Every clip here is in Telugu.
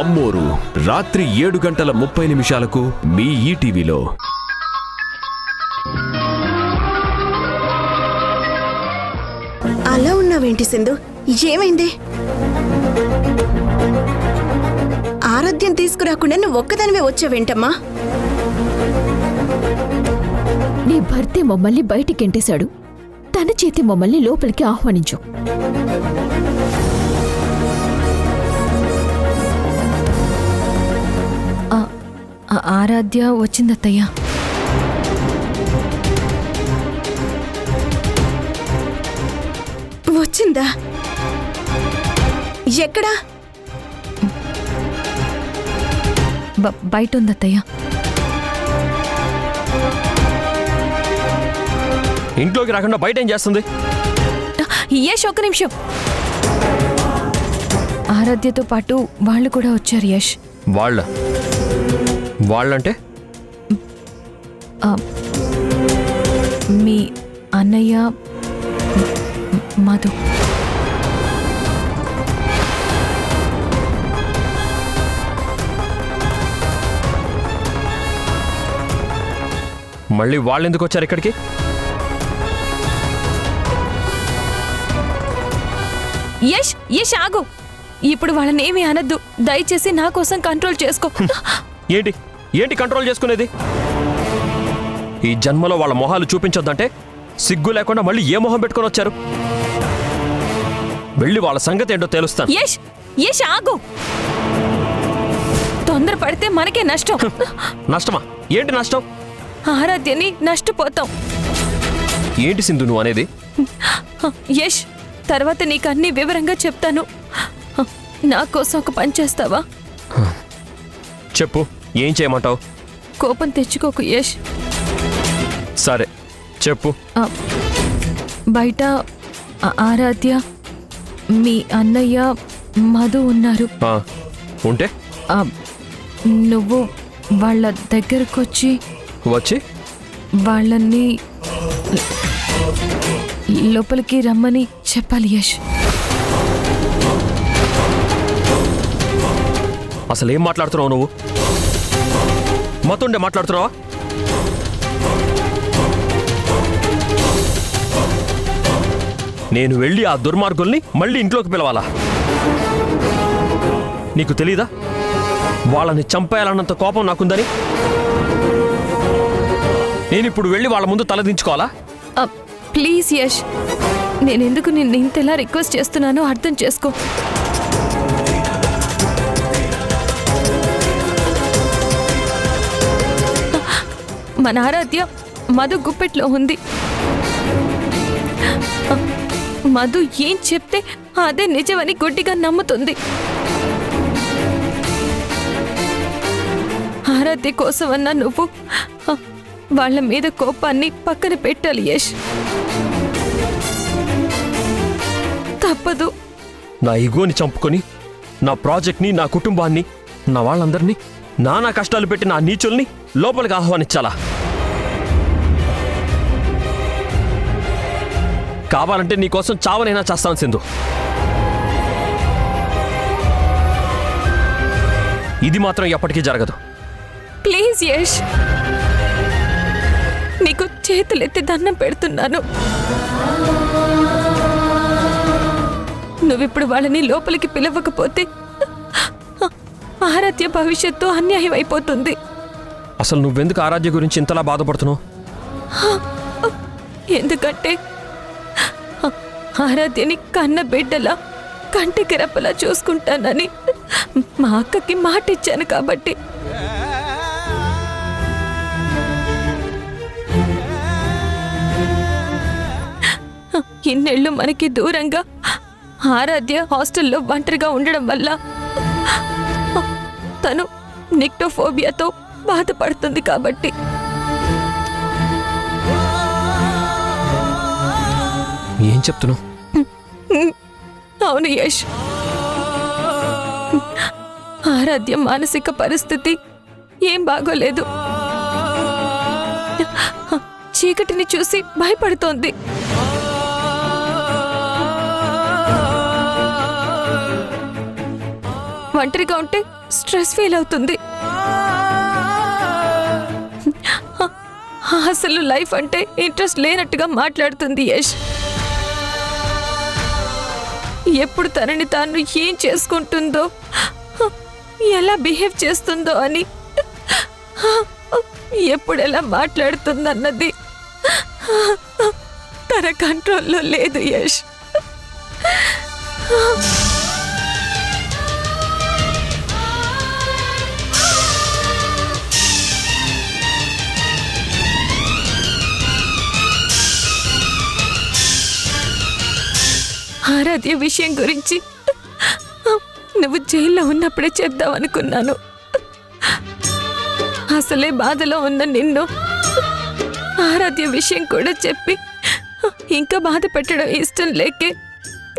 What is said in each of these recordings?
అమ్మోరు రాత్రి 7:30 మీ ఈటీవీలో. అలా ఉన్నావేంటి సింధు? ఏమైంది? ఆరాధ్యం తీసుకురాకుండా నువ్వు ఒక్కదానివే వచ్చావేంటమ్మా? నీ భర్తే మమ్మల్ని బయటికెంటేశాడు. తన చేతి మమ్మల్ని లోపలికి ఆహ్వానించు. ఆరాధ్య వచ్చిందత్తయ్యా. వచ్చిందా? ఎక్కడా? బయట ఉందత్తయ్యా. ఇంట్లోకి రాకుండా బయట ఏం చేస్తుంది? యష్ ఒక్క నిమిషం. ఆరాధ్యతో పాటు వాళ్ళు కూడా వచ్చారు యష్. వాళ్ళంటే? మీ అన్నయ్య మధు. మళ్ళీ వాళ్ళెందుకు వచ్చారు ఇక్కడికి? యష్ యష్ ఆగు. ఇప్పుడు వాళ్ళని ఏమీ అనద్దు. దయచేసి నా కోసం కంట్రోల్ చేసుకో. ఏంటి కంట్రోల్ చేసుకునేది? ఈ జన్మలో వాళ్ళ మొహాలు చూపించొద్దంటే సిగ్గు లేకుండా మళ్ళీ ఏ మొహం పెట్టుకొని వచ్చారు? వెళ్ళి వాళ్ళ సంగతి ఏంటో తెలుస్తాను. యష్ యష్ ఆగు. తొందరపడితే మనకే నష్టం. నష్టమా? ఏంటి నష్టం? ఆరాధ్యని నష్టపోతాం. ఏంటి సింధు నువ్వు అనేది? యష్, తర్వాత నీకు అన్ని వివరంగా చెప్తాను. నా కోసం ఒక పని చేస్తావా? చెప్పు, ఏం చేయమంటావు? కోపం తెచ్చుకోకు యష్. సరే చెప్పు. బయట ఆరాధ్య, మీ అన్నయ్య మధు ఉన్నారు. ఉంటే నువ్వు వాళ్ళ దగ్గరకొచ్చి వాళ్ళని లోపలికి రమ్మని చెప్పాలి యష్. అసలు ఏం మాట్లాడుతున్నావు నువ్వు? మతుండే మాట్లాడుతున్నావా? నేను వెళ్ళి ఆ దుర్మార్గుల్ని మళ్ళీ ఇంట్లోకి పిలవాలా? నీకు తెలీదా వాళ్ళని చంపేయాలన్నంత కోపం నాకుందని? నేనిప్పుడు వెళ్ళి వాళ్ళ ముందు తలదించుకోవాలా? ప్లీజ్ యష్, నేనెందుకు నిన్ను ఇంతలా రిక్వెస్ట్ చేస్తున్నానో అర్థం చేసుకో. మన ఆరాధ్య మధు గుప్పెట్లో ఉంది. మధు ఏం చెప్తే అదే నిజమని గుడ్డిగా నమ్ముతుంది. ఆరాధ్య కోసమన్నా నువ్వు వాళ్ళ మీద కోపాన్ని పక్కన పెట్టాలి యష్. తప్పదు. నా ఈగోని చంపుకొని నా ప్రాజెక్ట్ని, నా కుటుంబాన్ని, నా వాళ్ళందరినీ, నానా కష్టాలు పెట్టి నా నీచుల్ని లోపలికి ఆహ్వానించాలా? కావాలంటే నీకోసం చావనైనా చేస్తాను సింధు. ఇది మాత్రం ఎప్పటికీ జరగదు. ప్లీజ్ యష్, నీకు చేతులెత్తి దండం పెడుతున్నాను. నువ్విప్పుడు వాళ్ళని లోపలికి పిలవకపోతే ఆరాధ్య భవిష్యత్తు అన్యాయం అయిపోతుంది. అసలు నువ్వెందుకు ఆరాధ్య గురించి ఇంతలా బాధపడుతున్నావు? ఎందుకంటే ఆరాధ్యని కన్న బిడ్డలా కంటికి రెప్పలా చూసుకుంటానని మా అక్కకి మాట ఇచ్చాను కాబట్టి. ఇన్నేళ్ళు మనకి దూరంగా ఆరాధ్య హాస్టల్లో ఒంటరిగా ఉండడం వల్ల తను నిక్టోఫోబియాతో బాధపడుతుంది కాబట్టి. ఏం చెప్తున్నావు? అవును యష్, ఆరాధ్య మానసిక పరిస్థితి ఏం బాగోలేదు. చీకటిని చూసి భయపడుతోంది. ఒంటరిగా ఉంటే స్ట్రెస్ ఫీల్ అవుతుంది. అసలు లైఫ్ అంటే ఇంట్రెస్ట్ లేనట్టుగా మాట్లాడుతుంది యష్. ఎప్పుడు తనని తాను ఏం చేసుకుంటుందో, ఎలా బిహేవ్ చేస్తుందో అని, ఎప్పుడు ఎలా మాట్లాడుతుందన్నది తన కంట్రోల్లో లేదు యష్. ఆరాధ్య విషయం గురించి నువ్వు జైల్లో ఉన్నప్పుడే చెప్దామనుకున్నాను. అసలే బాధలో ఉన్న నిన్ను ఆరాధ్య విషయం కూడా చెప్పి ఇంకా బాధ పెట్టడం ఇష్టం లేకే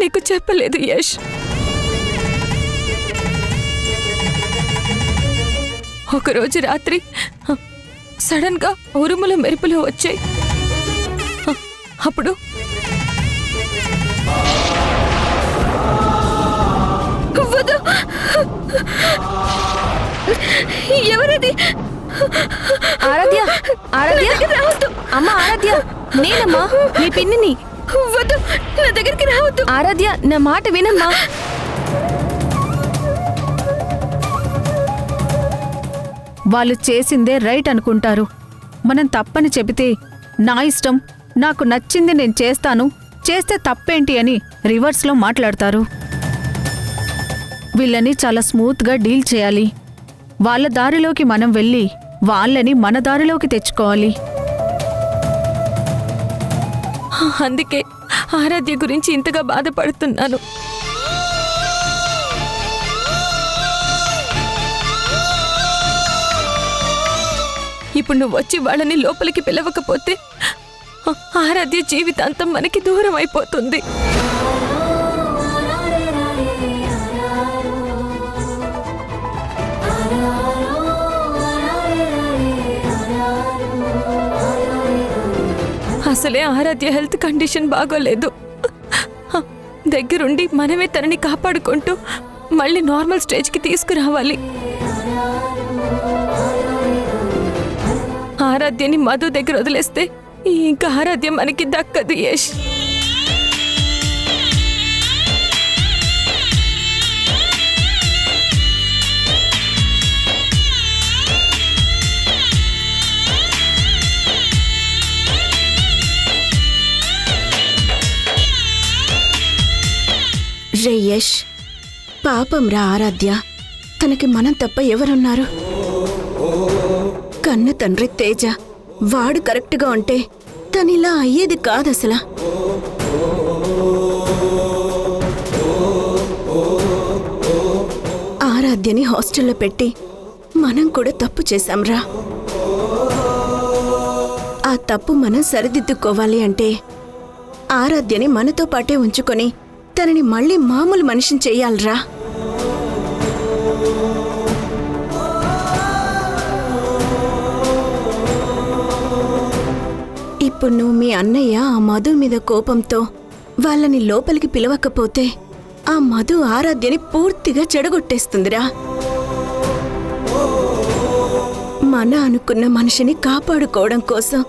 నీకు చెప్పలేదు యష్. ఒకరోజు రాత్రి సడన్ గా ఉరుములు మెరుపులు వచ్చాయి. అప్పుడు ఎవరది? ఆరాధ్య, ఆరాధ్య, అమ్మ ఆరాధ్య, నేనమ్మా మీ పిన్నిని. వద్దు, నా దగ్గరికి రావద్దు. ఆరాధ్య, నా మాట వినమ్మా. వాళ్ళు చేసిందే రైట్ అనుకుంటారు. మనం తప్పని చెబితే నా ఇష్టం, నాకు నచ్చింది నేను చేస్తాను, చేస్తే తప్పేంటి అని రివర్స్లో మాట్లాడతారు. వీళ్ళని చాలా స్మూత్గా డీల్ చేయాలి. వాళ్ళ దారిలోకి మనం వెళ్ళి వాళ్ళని మన దారిలోకి తెచ్చుకోవాలి. అందుకే ఆరాధ్య గురించి ఇంతగా బాధపడుతున్నాను. ఇప్పుడు నువ్వు వచ్చి వాళ్ళని లోపలికి పిలవకపోతే ఆరాధ్య జీవితాంతం మనకి దూరం అయిపోతుంది. అసలే ఆరాధ్య హెల్త్ కండిషన్ బాగోలేదు. దగ్గరుండి మనమే తనని కాపాడుకుంటూ మళ్ళీ నార్మల్ స్టేజ్కి తీసుకురావాలి. ఆరాధ్యని మధు దగ్గర వదిలేస్తే ఇంకా ఆరాధ్య మనకి దక్కదు యష్. రే యష్, పాపం రా ఆరాధ్య. తనకి మనం తప్ప ఎవరున్నారు? కన్న తండ్రి తేజ, వాడు కరెక్ట్గా ఉంటే తనిలా అయ్యేది కాదసలా. ఆరాధ్యని హాస్టల్లో పెట్టి మనం కూడా తప్పు చేశాంరా. ఆ తప్పు మనం సరిదిద్దుకోవాలి అంటే ఆరాధ్యని మనతో పాటే ఉంచుకొని తనని మళ్ళీ మామూలు మనిషిని చెయ్యాలరా. ఇప్పుడు నువ్వు మీ అన్నయ్య ఆ మధు మీద కోపంతో వాళ్ళని లోపలికి పిలవకపోతే ఆ మధు ఆరాధ్యని పూర్తిగా చెడగొట్టేస్తుందిరా. మన అనుకున్న మనిషిని కాపాడుకోవడం కోసం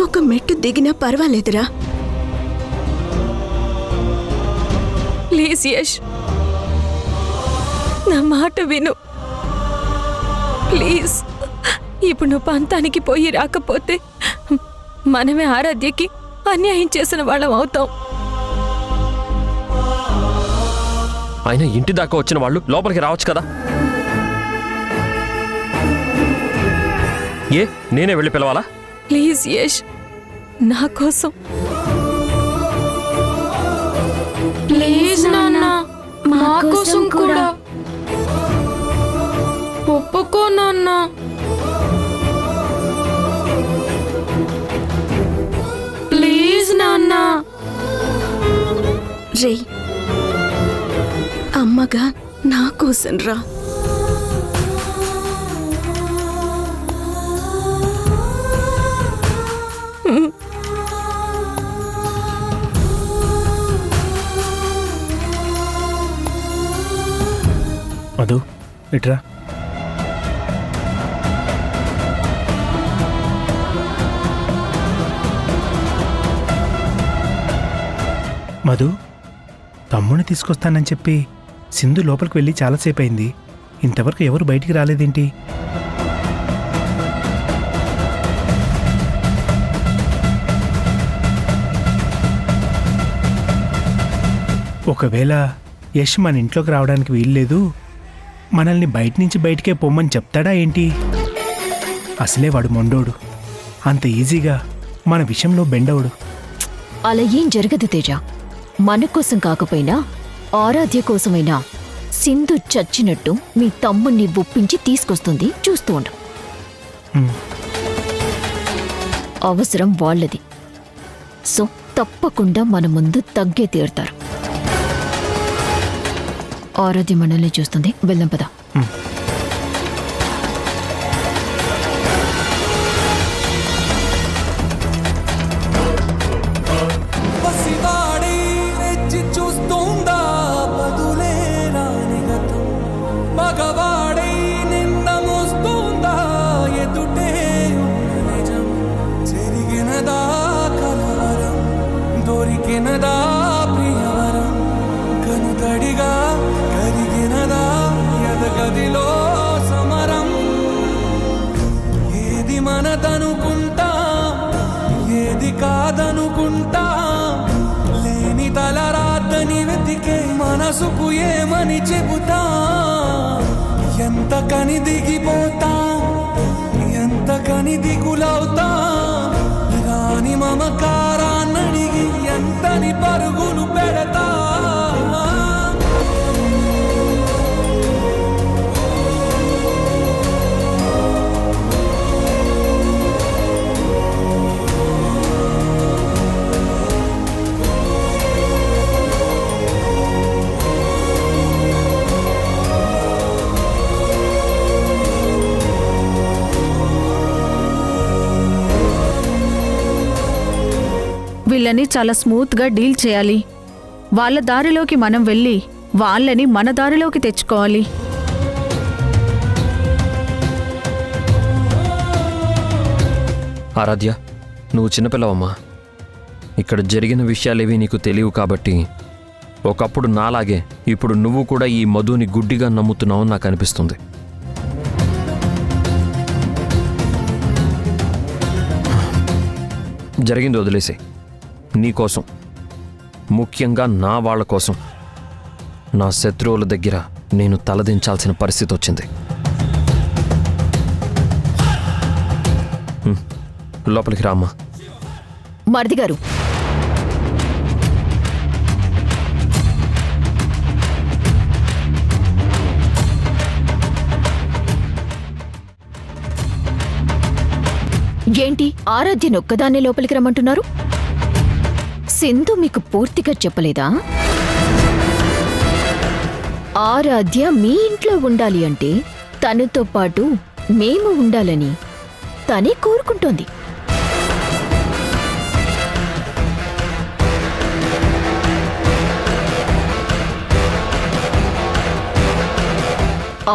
ఒక మెట్టు దిగినా పర్వాలేదురా. ప్లీజ్ యష్, నా మాట విను ప్లీజ్. ఇప్పుడు నువ్వు పంతానికి పోయి రాకపోతే మనమే ఆరాధ్యకి అన్యాయం చేసిన వాళ్ళం అవుతాం. ఆయన ఇంటి దాకా వచ్చిన వాళ్ళు లోపలికి రావచ్చు కదా. ఏ నేనే వెళ్ళి పిలవాలా? ప్లీజ్ యష్, నా కోసం. ప్లీజ్ నాన్న, మా కోసం కూడా ఒప్పుకో నాన్న. ప్లీజ్ నాన్న. రే, అమ్మగా నా కోసం రా. మధు ఇట్రా. మధు, తమ్ముని తీసుకొస్తానని చెప్పి సింధు లోపలికి వెళ్ళి చాలాసేపు అయింది. ఇంతవరకు ఎవరు బయటికి రాలేదేంటి? ఒకవేళ యష్ మన ఇంట్లోకి రావడానికి వీల్లేదు, మనల్ని బయట నుంచి బయటికే పొమ్మని చెప్తాడా ఏంటి? అసలే వాడు మొండోడు, అంత ఈజీగా మన విషయంలో బెండవుడు. అలా ఏం జరగదు తేజ. మన కోసం కాకపోయినా ఆరాధ్య కోసమైనా సింధు చచ్చినట్టు మీ తమ్ముణ్ణి ఒప్పించి తీసుకొస్తుంది. చూస్తూ ఉండు. అవసరం వాళ్ళది. సో తప్పకుండా మన ముందు తగ్గే తీరుతారు. ఆరాధ్య మనల్ని చూస్తుంది. వెళ్దాం పద. మనదనుకుంటా ఏది కాదనుకుంటా, లేని తలరాతని వెతికే మనసుకు ఏమని చెబుతా. ఎంత కని దిగిపోతా, ఎంత కని దిగులవుతా, రాని మమకారాన్నడిగి ఎంతని పరుగులు పెడతా. వీళ్ళని చాలా స్మూత్గా డీల్ చేయాలి. వాళ్ళ దారిలోకి మనం వెళ్ళి వాళ్ళని మన దారిలోకి తెచ్చుకోవాలి. ఆరాధ్య, నువ్వు చిన్నపిల్లవమ్మా. ఇక్కడ జరిగిన విషయాలేవి నీకు తెలియవు కాబట్టి ఒకప్పుడు నాలాగే ఇప్పుడు నువ్వు కూడా ఈ మధుని గుడ్డిగా నమ్ముతున్నావని నాకు అనిపిస్తుంది. జరిగింది వదిలేసే. నీకోసం, ముఖ్యంగా నా వాళ్ళ కోసం, నా శత్రువుల దగ్గర నేను తలదించాల్సిన పరిస్థితి వచ్చింది. లోపలికి రామ్మా. మరిది గారు, ఏంటి ఆరాధ్యను ఒక్కదాన్నే లోపలికి రమ్మంటున్నారు? సింధు మీకు పూర్తిగా చెప్పలేదా? ఆరాధ్య మీ ఇంట్లో ఉండాలి అంటే తనతో పాటు మేము ఉండాలని తనే కోరుకుంటోంది.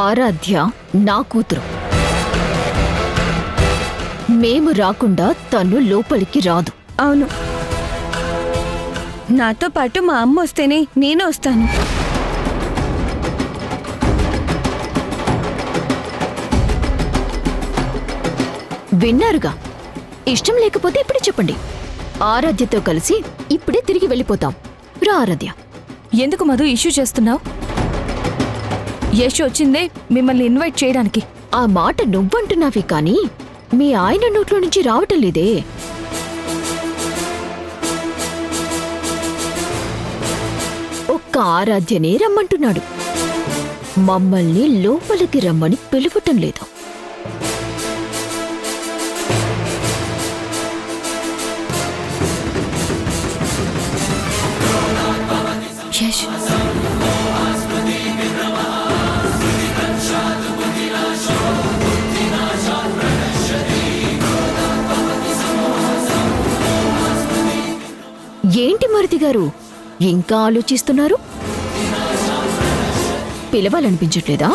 ఆరాధ్య నా కూతురు. మేము రాకుండా తను లోపలికి రాదు. అవును, నాతో పాటు మా అమ్మ వస్తేనే నేను వస్తాను. విన్నారుగా. ఇష్టం లేకపోతే ఇప్పుడే చెప్పండి. ఆరాధ్యతో కలిసి ఇప్పుడే తిరిగి వెళ్ళిపోతాం. రా ఆరాధ్య. ఎందుకు మధు ఇష్యూ చేస్తున్నావు? యశ్ వచ్చిందే మిమ్మల్ని ఇన్వైట్ చేయడానికి. ఆ మాట నువ్వంటున్నావే కానీ మీ ఆయన నోట్లో నుంచి రావటం లేదే. ఒక్క ఆరాధ్యనే రమ్మంటున్నాడు. మమ్మల్ని లోపలికి రమ్మని పిలువటం లేదు. యశ్, ఏంటి మరిది గారు ఇంకా ఆలోచిస్తున్నారు? పిలవాలనిపించట్లేదా?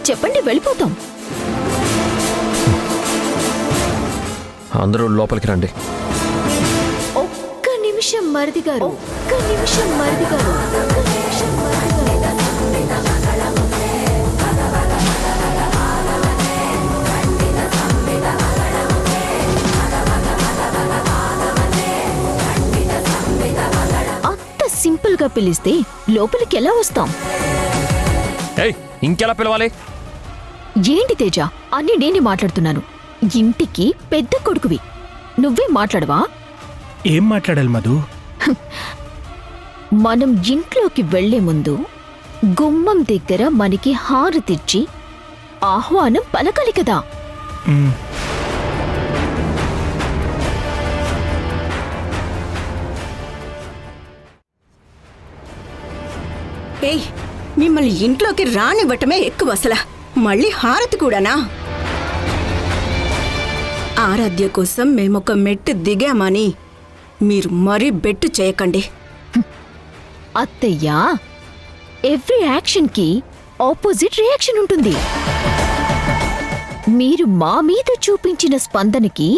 చెప్పండి, వెళ్ళిపోతాం. అందరూ లోపలికి రండి. ఒక్క నిమిషం మరిది గారు, ఒక్క నిమిషం మరిది గారు, ఒక్క నిమిషం మరిది గారు. అంత సింపుల్ గా పిలిస్తే లోపలికి ఎలా వస్తాం? ఏయ్, ఇంకెలా పిలవాలి? ఏంటి తేజ, అన్ని నేనే మాట్లాడుతున్నాను. ఇంటికి పెద్ద కొడుకువి, నువ్వే మాట్లాడవా? ఏం మాట్లాడాలి మధు? మనం ఇంట్లోకి వెళ్లే ముందు గుమ్మం దగ్గర మనకి హారతిచ్చి ఆహ్వానం పలకాలి కదా. మ్, ఏయ్, మిమ్మల్ని ఇంట్లోకి రానివ్వటమే ఎక్కువ అసలా. మళ్ళీ హారతి కూడానా? ఆరాధ్య కోసం మేమొక మెట్టు దిగామని మీరు మరీ బెట్టు చేయకండి. అత్తయ్యా, ఎవ్రీ యాక్షన్ కి ఆపోజిట్ రియాక్షన్ ఉంటుంది. మీరు మా మీద చూపించిన స్పందనకి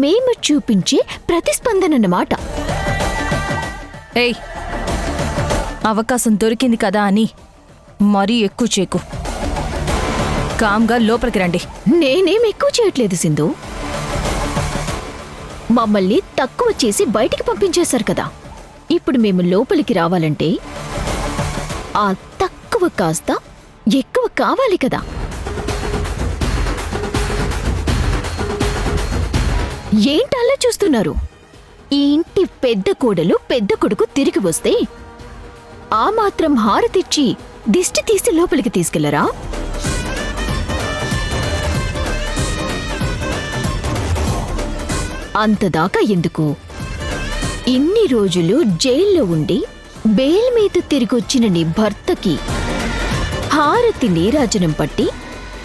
మేము చూపించే ప్రతిస్పందనన్నమాట. ఏయ్, అవకాశం దొరికింది కదా అని మరీ ఎక్కువ చేకు. కామ్గా లోపలికి రండి. నేనేం ఎక్కువ చేయట్లేదు సింధు. మమ్మల్ని తక్కువ చేసి బయటికి పంపించేశారు కదా. ఇప్పుడు మేము లోపలికి రావాలంటే ఆ తక్కువ కాస్త ఎక్కువ కావాలి కదా. ఏంటల్లా చూస్తున్నారు? ఈ ఇంటి పెద్ద కోడలు పెద్ద కొడుకు తిరిగి వస్తే ఆ మాత్రం హారతిచ్చి దిష్టి తీసి లోపలికి తీసుకెళ్లరా? అంతదాకా ఎందుకు? ఇన్ని రోజులు జైల్లో ఉండి బెయిల్ మీద తిరిగొచ్చిన నీ భర్తకి హారతి నీరాజనం పట్టి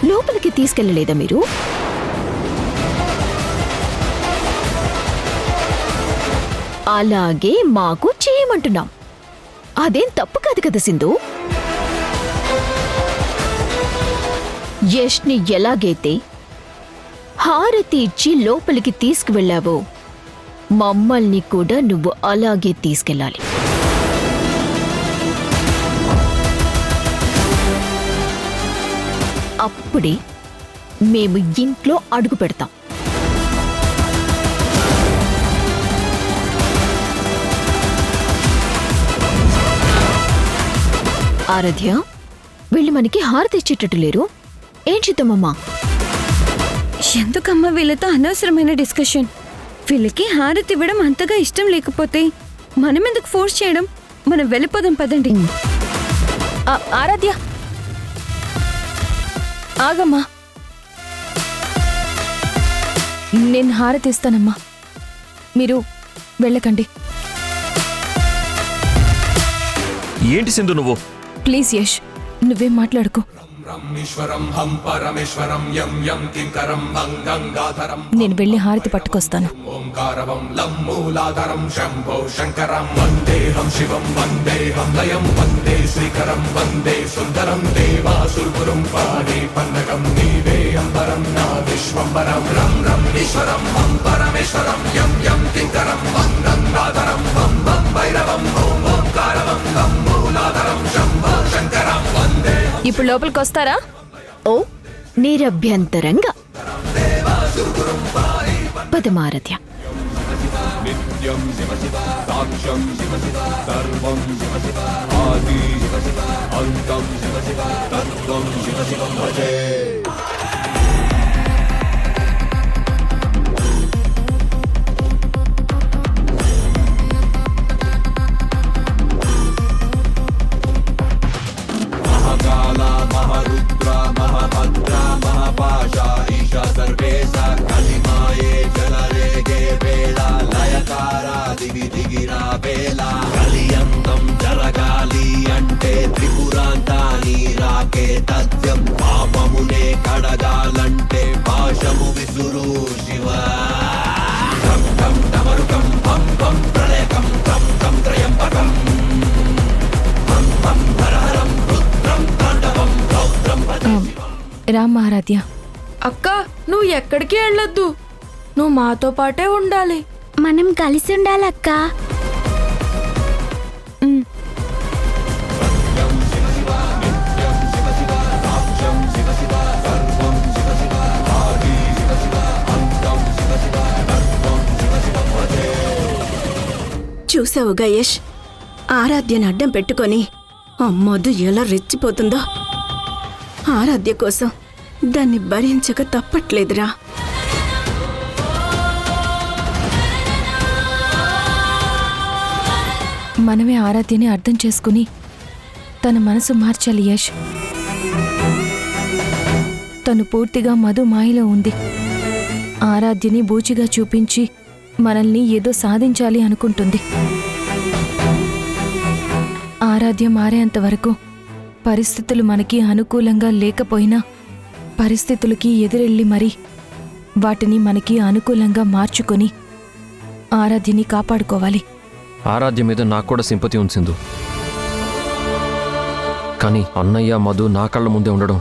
లోపలికి తీసుకెళ్లలేదా మీరు? అలాగే మాకు చేయమంటున్నాం. అదేం తప్పు కాదు కదా సింధు. యష్ని ఎలాగైతే హారతి ఇచ్చి లోపలికి తీసుకువెళ్ళావో మమ్మల్ని కూడా నువ్వు అలాగే తీసుకెళ్ళాలి. అప్పుడే మేము ఇంట్లో అడుగు పెడతాం. ఆరాధ్య, వీళ్ళు మనకి హారతి ఇచ్చేటట్టు లేరు. ఏం చేద్దామమ్మా? ఎందుకమ్మా వీళ్ళతో అనవసరమైన డిస్కషన్? వీళ్ళకి హారతి ఇవ్వడం అంతగా ఇష్టం లేకపోతే మనం ఎందుకు ఫోర్స్ చేయడం? మనం వెళ్ళిపోదాం పదండి. ఆరాధ్య, ఆగమ్మా. నేను హారతి ఇస్తానమ్మా, మీరు వెళ్ళకండి. ఏంటి సింధు నువ్వు? ప్లీజ్ యష్, నువ్వేం మాట్లాడుకో. నేను వెళ్ళి హారతి పట్టుకొస్తాను. ఇప్పుడు లోపలికి వస్తారా? ఓ, నిరభ్యంతరంగా. పదమారాధ్య. జరగాలి అంటే త్రిపురాంతాని రాకే తథ్యం పాపమునే రామ్ ఆరాధ్య. అక్క నువ్వు ఎక్కడికి వెళ్ళొద్దు, నువ్వు మాతో పాటే ఉండాలి. మనం కలిసి ఉండాలక్క. చూసావుగా యష్, ఆరాధ్యని అడ్డం పెట్టుకొని ఆ మధు ఎలా రెచ్చిపోతుందో. ఆరాధ్య కోసం దాన్ని భరించక తప్పట్లేదురా. మనమే ఆరాధ్యని అర్థం చేసుకుని తన మనసు మార్చాలి యష్. తను పూర్తిగా మధు మాయలో ఉంది. ఆరాధ్యని బూచిగా చూపించి మనల్ని ఏదో సాధించాలి అనుకుంటుంది. ఆరాధ్య మారేంత వరకు పరిస్థితులు మనకి అనుకూలంగా లేకపోయినా పరిస్థితులకి ఎదురెళ్ళి మరి వాటిని మనకి అనుకూలంగా మార్చుకొని ఆరాధ్యని కాపాడుకోవాలి. ఆరాధ్య మీద నాకు కూడా సింపతి ఉంది సింధు. కానీ అన్నయ్య మధు నా కళ్ళ ముందే ఉండడం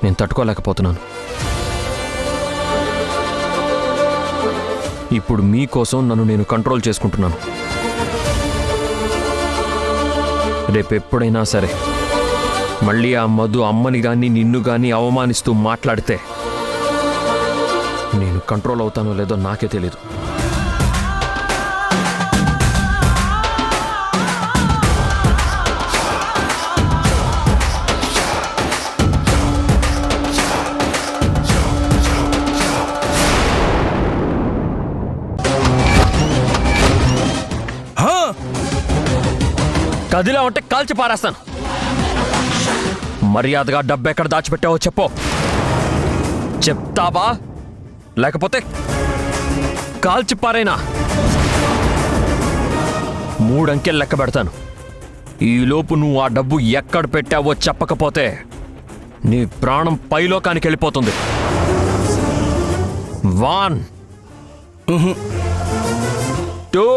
నేను తట్టుకోలేకపోతున్నాను. ఇప్పుడు మీకోసం నన్ను నేను కంట్రోల్ చేసుకుంటున్నాను. రేపెప్పుడైనా సరే మళ్ళీ ఆ మధు అమ్మని గాని నిన్ను గాని అవమానిస్తూ మాట్లాడితే నేను కంట్రోల్ అవుతానో లేదో నాకే తెలీదు. కదిలా ఉంటే కాల్చి పారేస్తాను. మర్యాదగా డబ్బు ఎక్కడ దాచిపెట్టావో చెప్పు. చెప్తావా లేకపోతే కాల్చి పారేనా? 3 అంకెలు లెక్క పెడతాను. ఈలోపు నువ్వు ఆ డబ్బు ఎక్కడ పెట్టావో చెప్పకపోతే నీ ప్రాణం పైలోకానికి వెళ్ళిపోతుంది. 1 2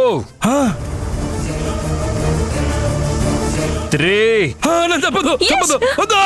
3 తప్పదు.